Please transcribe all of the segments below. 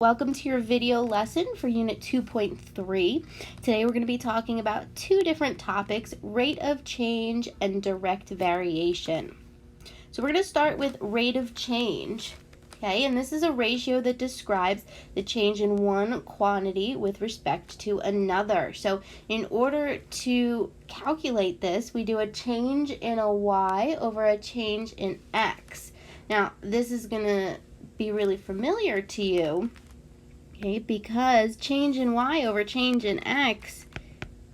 Welcome to your video lesson for Unit 2.3. Today we're going to be talking about two different topics, rate of change and direct variation. So we're going to start with rate of change, okay? And this is a ratio that describes the change in one quantity with respect to another. So in order to calculate this, we do a change in a y over a change in x. Now, this is going to be really familiar to you. Okay, because change in y over change in x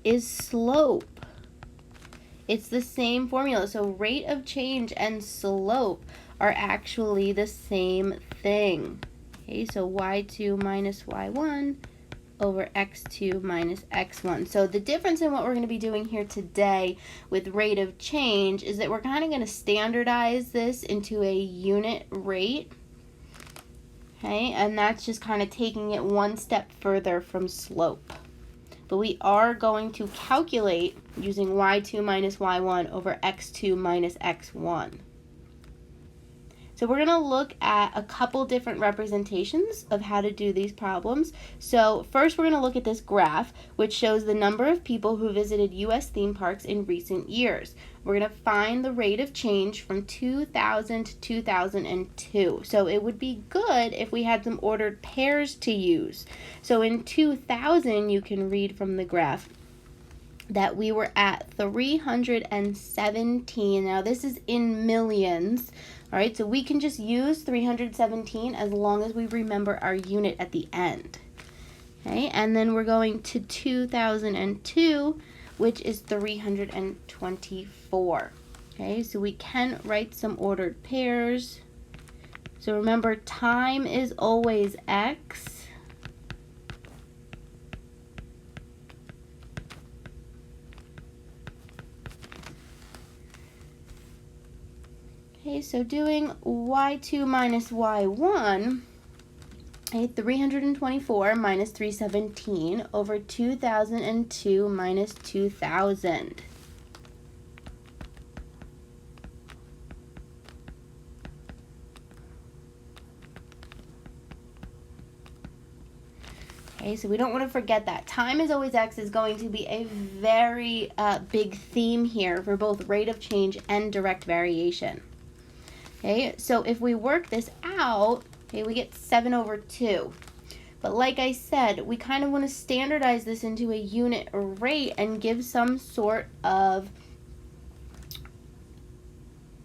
is slope. It's the same formula. So rate of change and slope are actually the same thing. Okay, so y2 minus y1 over x2 minus x1. So the difference in what we're going to be doing here today with rate of change is that we're kind of going to standardize this into a unit rate. Okay, and that's just kind of taking it one step further from slope. But we are going to calculate using y2 minus y1 over x2 minus x1. So we're going to look at a couple different representations of how to do these problems. So first we're going to look at this graph, which shows the number of people who visited U.S. theme parks in recent years. We're going to find the rate of change from 2000 to 2002. So it would be good if we had some ordered pairs to use. So in 2000, you can read from the graph that we were at 317. Now this is in millions. All right, so we can just use 317 as long as we remember our unit at the end. Okay, and then we're going to 2002, which is 324. Okay, so we can write some ordered pairs. So remember, time is always x. Okay, so doing y2 minus y1, okay, 324 minus 317 over 2002 minus 2000. Okay, so we don't want to forget that. Time is always x is going to be a very big theme here for both rate of change and direct variation. Okay, so if we work this out, okay, we get 7 over 2. But like I said, we kind of want to standardize this into a unit rate and give some sort of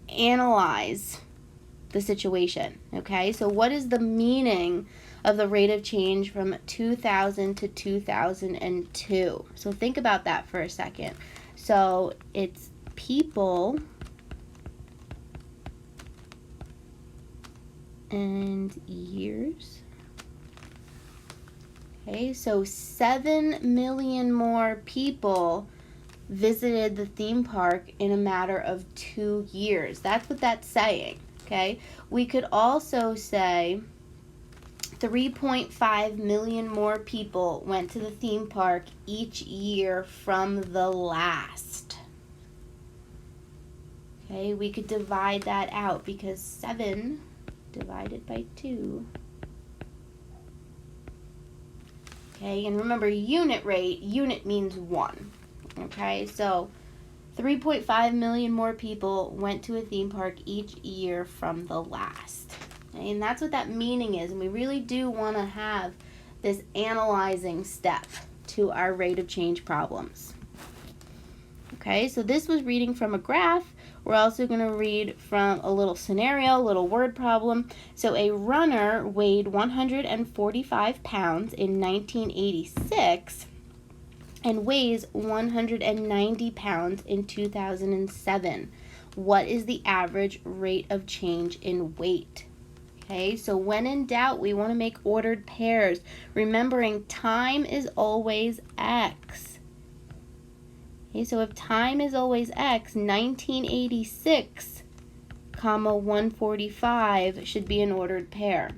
analyze the situation. Okay, so what is the meaning of the rate of change from 2000 to 2002? So think about that for a second. So it's people and years. Okay, so 7 million more people visited the theme park in a matter of 2 years. That's what that's saying. Okay, we could also say 3.5 million more people went to the theme park each year from the last. Okay, we could divide that out because 7 divided by 2. Okay, and remember unit rate, unit means 1. Okay, so 3.5 million more people went to a theme park each year from the last. Okay, and that's what that meaning is, and we really do want to have this analyzing step to our rate of change problems. Okay, so this was reading from a graph. We're also going to read from a little scenario, a little word problem. So a runner weighed 145 pounds in 1986 and weighs 190 pounds in 2007. What is the average rate of change in weight? Okay, so when in doubt, we want to make ordered pairs, remembering time is always x. Okay, so if time is always x, 1986, 145 should be an ordered pair.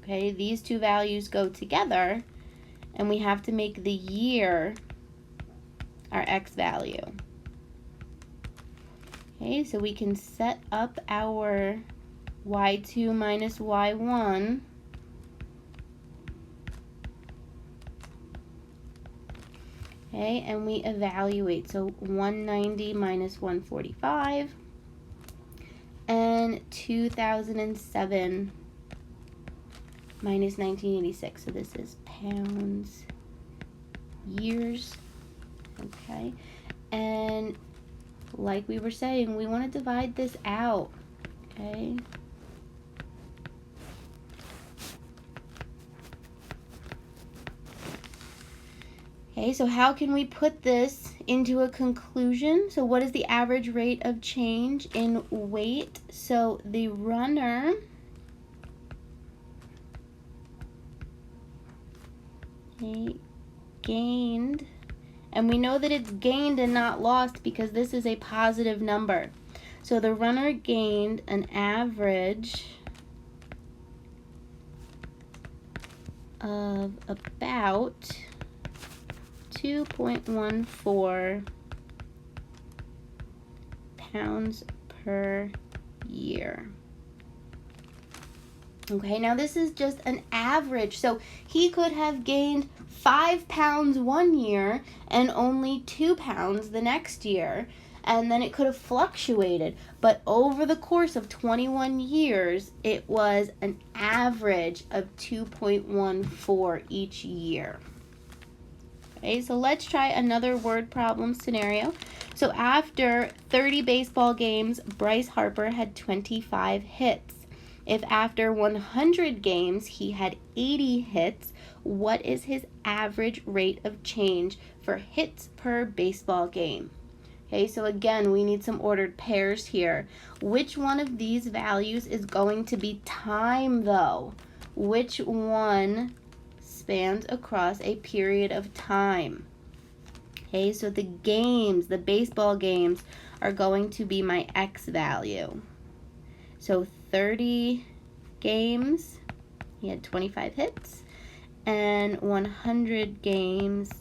Okay, these two values go together, and we have to make the year our x value. Okay, so we can set up our y2 minus y1 Okay, and we evaluate. So 190 minus 145, and 2007 minus 1986. So this is pounds, years. Okay, and like we were saying, we want to divide this out. Okay. Okay, so how can we put this into a conclusion? So what is the average rate of change in weight? So the runner gained, and we know that it's gained and not lost because this is a positive number. So the runner gained an average of about 2.14 pounds per year. Okay, now this is just an average. So he could have gained 5 pounds one year and only 2 pounds the next year. And then it could have fluctuated. But over the course of 21 years, it was an average of 2.14 each year. Okay, so let's try another word problem scenario. So after 30 baseball games, Bryce Harper had 25 hits. If after 100 games he had 80 hits, what is his average rate of change for hits per baseball game? Okay, so again, we need some ordered pairs here. Which one of these values is going to be time, though? Which one spans across a period of time? Okay, so the games, the baseball games, are going to be my X value. So 30 games, he had 25 hits, and 100 games,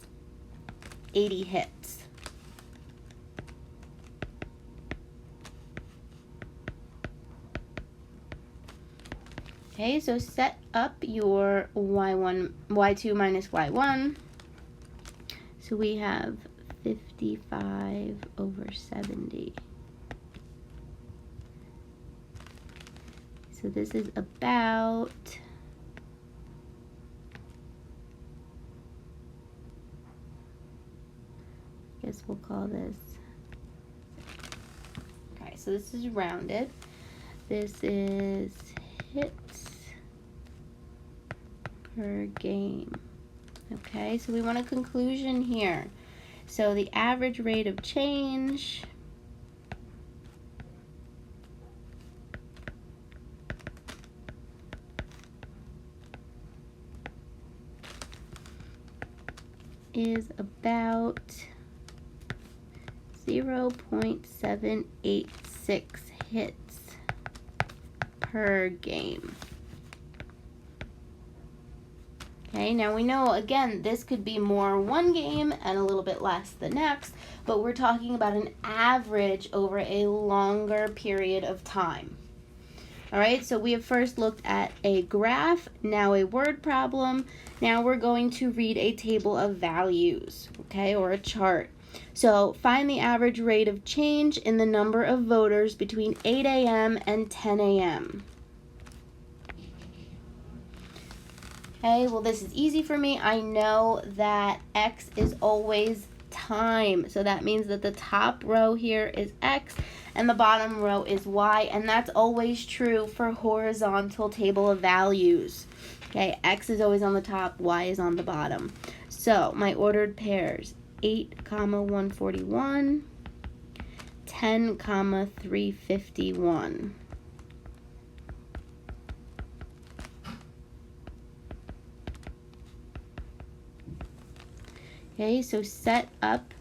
80 hits. Okay, so set up your y2 minus y1. So we have 55 over 70. So this is about I guess we'll call this. Okay, so this is rounded. This is hits per game. Okay, so we want a conclusion here. So the average rate of change is about 0.786 hits per game. Okay, now we know, again, this could be more one game and a little bit less the next, but we're talking about an average over a longer period of time. All right, so we have first looked at a graph, now a word problem. Now we're going to read a table of values, okay, or a chart. So find the average rate of change in the number of voters between 8 a.m. and 10 a.m. Okay, well, this is easy for me. I know that X is always time. So that means that the top row here is X and the bottom row is Y. And that's always true for horizontal table of values. Okay, X is always on the top, Y is on the bottom. So my ordered pairs, 8, 141, 10, 351. Okay, so set up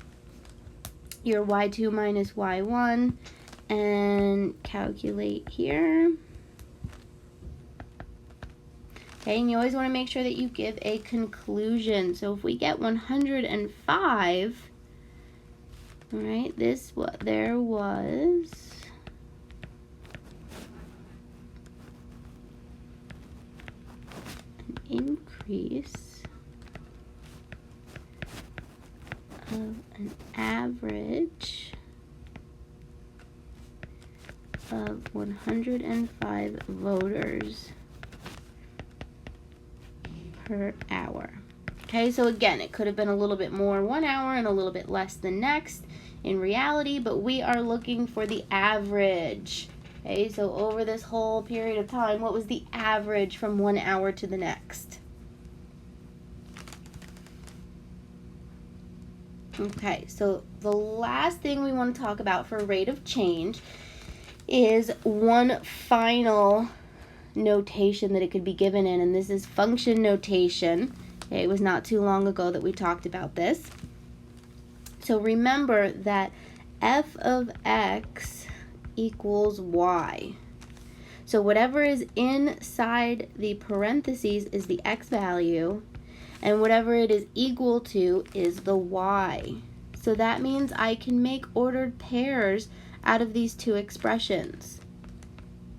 your y2 minus y1 and calculate here. Okay, and you always want to make sure that you give a conclusion. So if we get 105, all right, there was an increase of an average of 105 voters per hour. Okay, so again, it could have been a little bit more 1 hour and a little bit less the next in reality, but we are looking for the average. Okay, so over this whole period of time, what was the average from 1 hour to the next? Okay, so the last thing we want to talk about for rate of change is one final notation that it could be given in, and this is function notation. Okay, it was not too long ago that we talked about this. So remember that f of x equals y. So whatever is inside the parentheses is the x value, and whatever it is equal to is the y. So that means I can make ordered pairs out of these two expressions.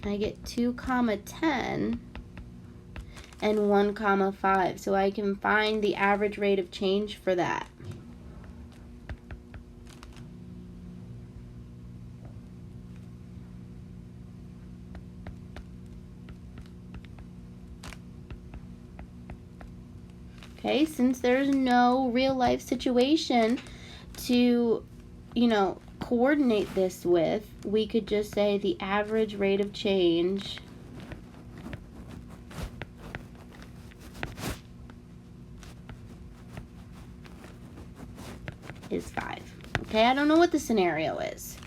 I get 2 comma 10 and 1 comma 5. So I can find the average rate of change for that. Okay, since there's no real life situation to, coordinate this with, we could just say the average rate of change is 5. Okay, I don't know what the scenario is.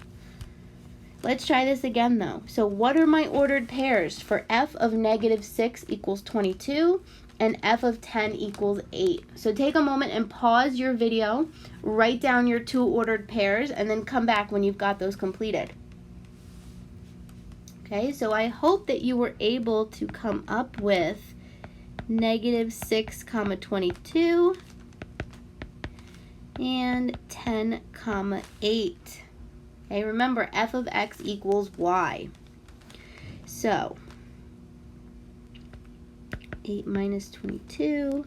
Let's try this again though. So what are my ordered pairs for f of negative 6 equals 22 and f of 10 equals 8? So take a moment and pause your video, write down your two ordered pairs, and then come back when you've got those completed. Okay, so I hope that you were able to come up with negative 6 comma 22 and 10 comma 8. Okay, remember f of x equals y. So 8 minus 22,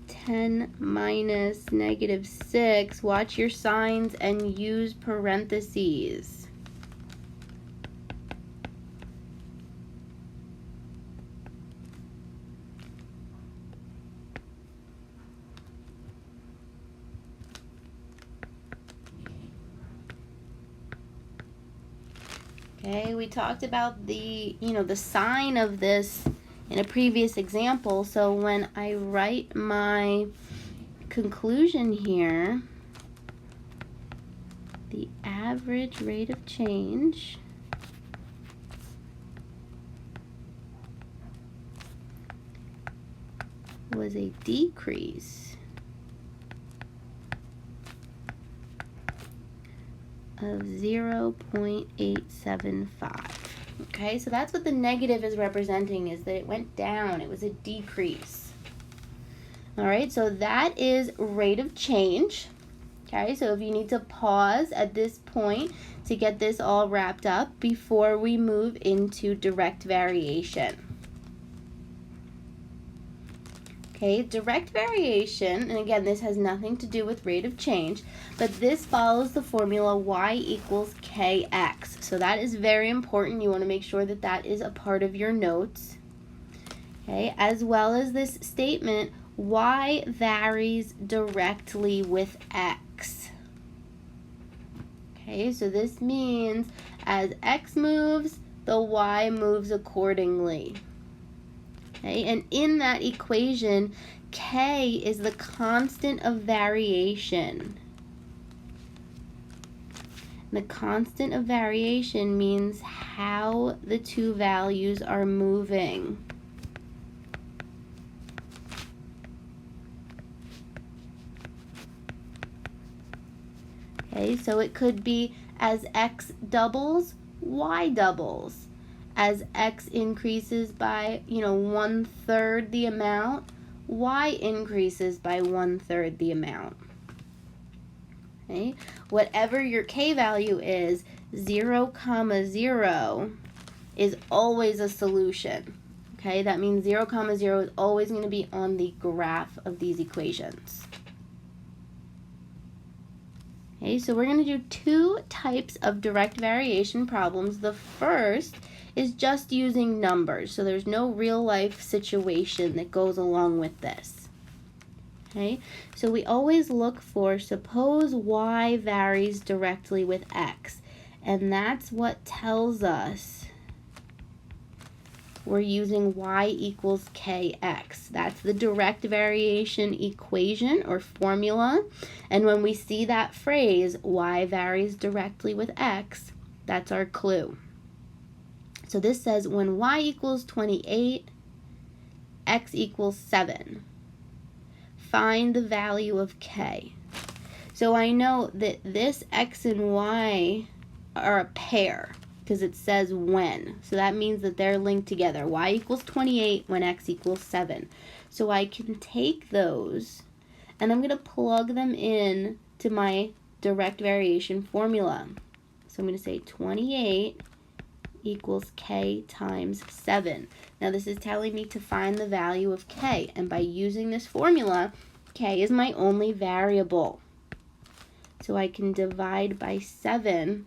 10 minus negative 6. Watch your signs and use parentheses. Okay, we talked about the sign of this in a previous example. So when I write my conclusion here, the average rate of change was a decrease of 0.875. Okay, so that's what the negative is representing, is that it went down. It was a decrease. All right, so that is rate of change. Okay, so if you need to pause at this point to get this all wrapped up before we move into direct variation. Okay, direct variation, and again, this has nothing to do with rate of change, but this follows the formula y equals kx. So that is very important. You want to make sure that that is a part of your notes. Okay, as well as this statement, y varies directly with x. Okay, so this means as x moves, the y moves accordingly. Okay, and in that equation, k is the constant of variation. The constant of variation means how the two values are moving. Okay, so it could be as x doubles, y doubles. As x increases by, 1/3 the amount, y increases by 1/3 the amount. Okay, whatever your k value is, 0, 0 is always a solution. Okay, that means 0, 0 is always going to be on the graph of these equations. Okay, so we're going to do two types of direct variation problems. The first is just using numbers, so there's no real life situation that goes along with this. Okay, so we always look for suppose y varies directly with x, and that's what tells us we're using y equals kx. That's the direct variation equation or formula. And when we see that phrase, y varies directly with x, that's our clue. So this says when y equals 28, x equals 7. Find the value of k. So I know that this x and y are a pair, because it says when. So that means that they're linked together. Y equals 28 when x equals 7. So I can take those and I'm going to plug them in to my direct variation formula. So I'm going to say 28 equals k times 7. Now this is telling me to find the value of k, and by using this formula, k is my only variable. So I can divide by 7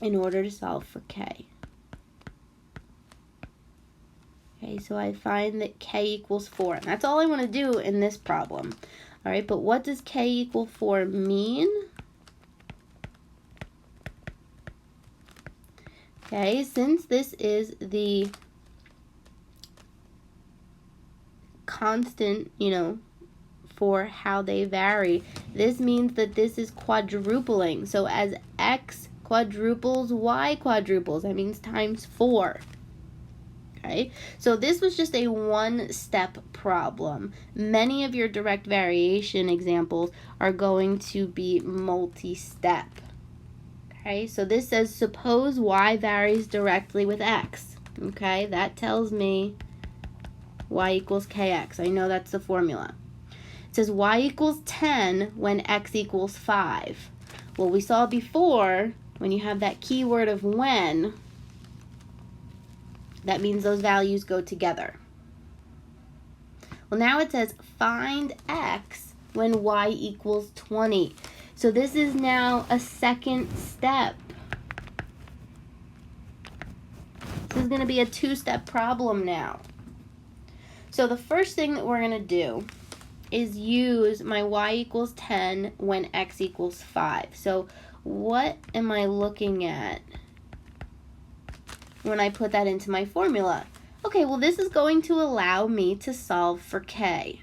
in order to solve for k. Okay, so I find that k equals 4. And that's all I want to do in this problem. All right, but what does k equal 4 mean? Okay, since this is the constant, for how they vary, this means that this is quadrupling. So as x quadruples, y quadruples. That means times 4. Okay, so this was just a one-step problem. Many of your direct variation examples are going to be multi-step. Okay, so this says suppose y varies directly with x. Okay, that tells me y equals kx. I know that's the formula. It says y equals 10 when x equals 5. Well, we saw before, when you have that keyword of when, that means those values go together. Well, now it says find x when y equals 20. So this is now a second step. This is going to be a two-step problem now. So the first thing that we're going to do is use my y equals 10 when x equals 5. So what am I looking at when I put that into my formula? Okay, well this is going to allow me to solve for k.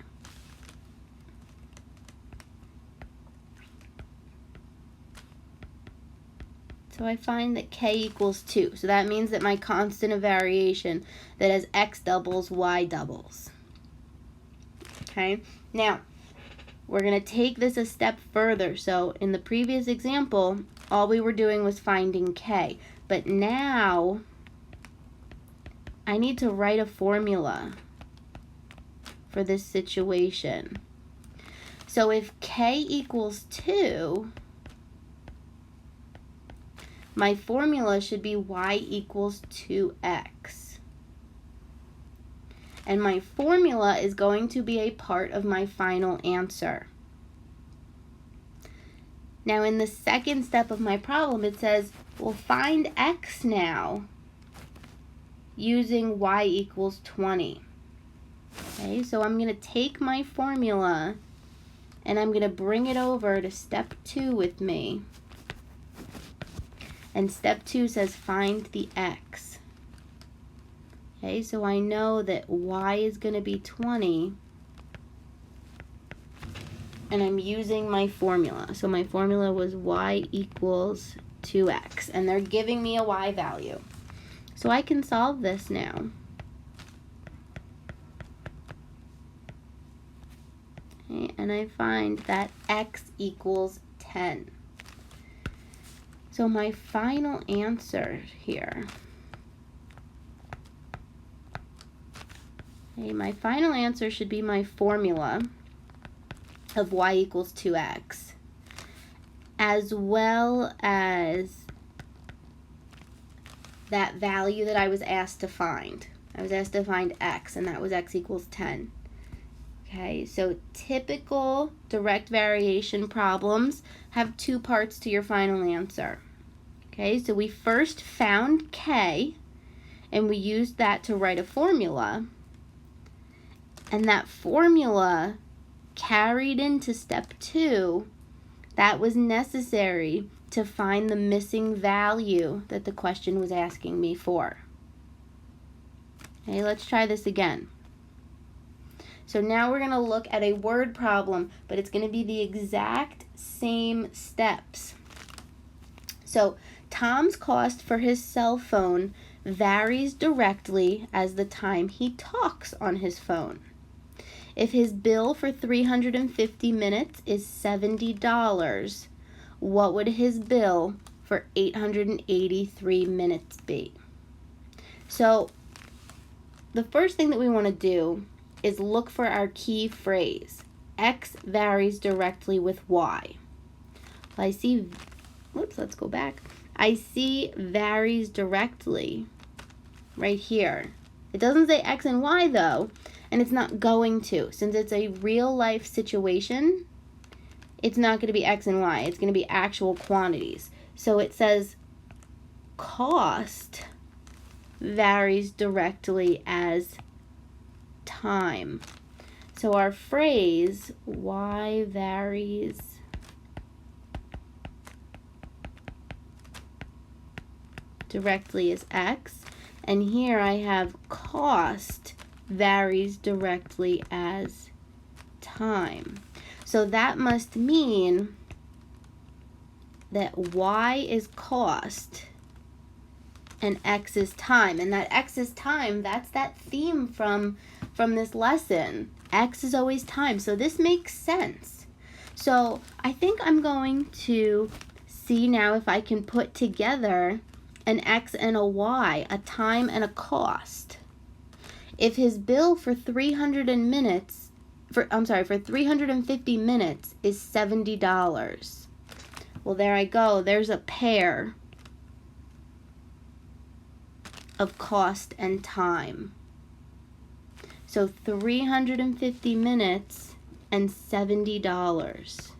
So I find that k equals 2. So that means that my constant of variation that as x doubles, y doubles. Okay, now we're going to take this a step further. So in the previous example, all we were doing was finding k. But now I need to write a formula for this situation. So if k equals 2, my formula should be y equals 2x. And my formula is going to be a part of my final answer. Now in the second step of my problem, it says, well, find x now using y equals 20. Okay, so I'm going to take my formula and I'm going to bring it over to step 2 with me. And step 2 says find the x. Okay, so I know that y is going to be 20. And I'm using my formula. So my formula was y equals 2x. And they're giving me a y value. So I can solve this now. Okay, and I find that x equals 10. So my final answer here, okay, my final answer should be my formula of y equals 2x, as well as that value that I was asked to find. I was asked to find x, and that was x equals 10. Okay, so typical direct variation problems have two parts to your final answer. Okay, so we first found K, and we used that to write a formula. And that formula carried into step 2, that was necessary to find the missing value that the question was asking me for. Okay, let's try this again. So now we're going to look at a word problem, but it's going to be the exact same steps. So Tom's cost for his cell phone varies directly as the time he talks on his phone. If his bill for 350 minutes is $70, what would his bill for 883 minutes be? So the first thing that we want to do is look for our key phrase. X varies directly with Y. I see, let's go back. I see varies directly right here. It doesn't say X and Y though, and it's not going to. Since it's a real life situation, it's not going to be X and Y. It's going to be actual quantities. So it says cost varies directly as time. So our phrase Y varies directly is X, and here I have cost varies directly as time. So that must mean that Y is cost and X is time. And that X is time, that's that theme from this lesson. X is always time. So this makes sense. So I think I'm going to see now if I can put together an X and a Y, a time and a cost. If his bill for 350 minutes is $70. Well, there I go. There's a pair of cost and time. So 350 minutes and $70.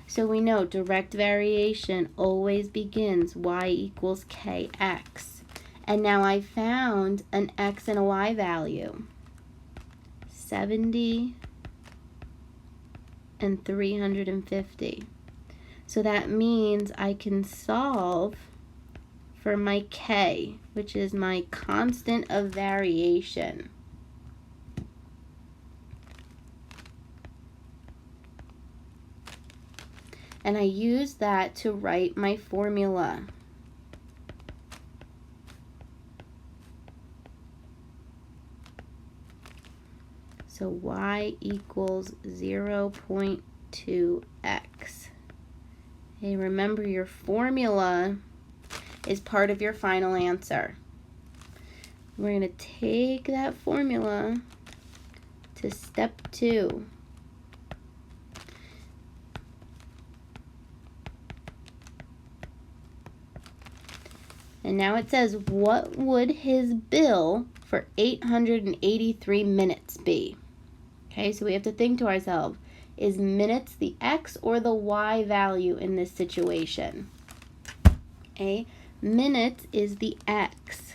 So we know direct variation always begins Y equals KX. And now I found an X and a Y value. 70 and 350. So that means I can solve for my K, which is my constant of variation. And I use that to write my formula. So Y equals 0.2x. Okay, remember your formula is part of your final answer. We're going to take that formula to step 2. And now it says, what would his bill for 883 minutes be? Okay, so we have to think to ourselves, is minutes the X or the Y value in this situation? Okay, minutes is the X.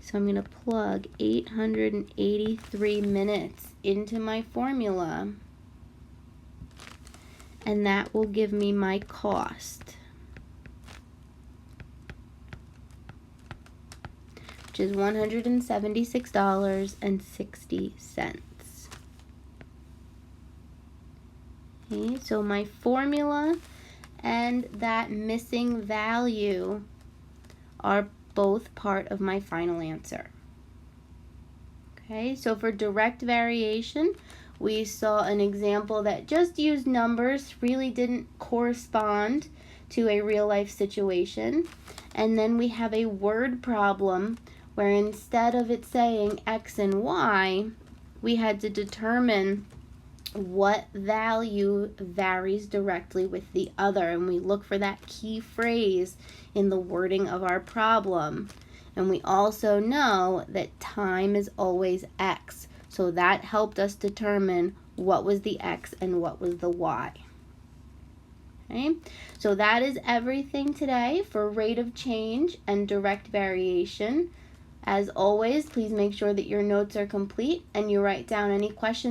So I'm going to plug 883 minutes into my formula. And that will give me my cost, which is $176.60. Okay, so my formula and that missing value are both part of my final answer. Okay, so for direct variation, we saw an example that just used numbers, really didn't correspond to a real life situation. And then we have a word problem where instead of it saying X and Y, we had to determine what value varies directly with the other, and we look for that key phrase in the wording of our problem. And we also know that time is always x, so that helped us determine what was the x and what was the y. Okay, so that is everything today for rate of change and direct variation. As always, please make sure that your notes are complete and you write down any questions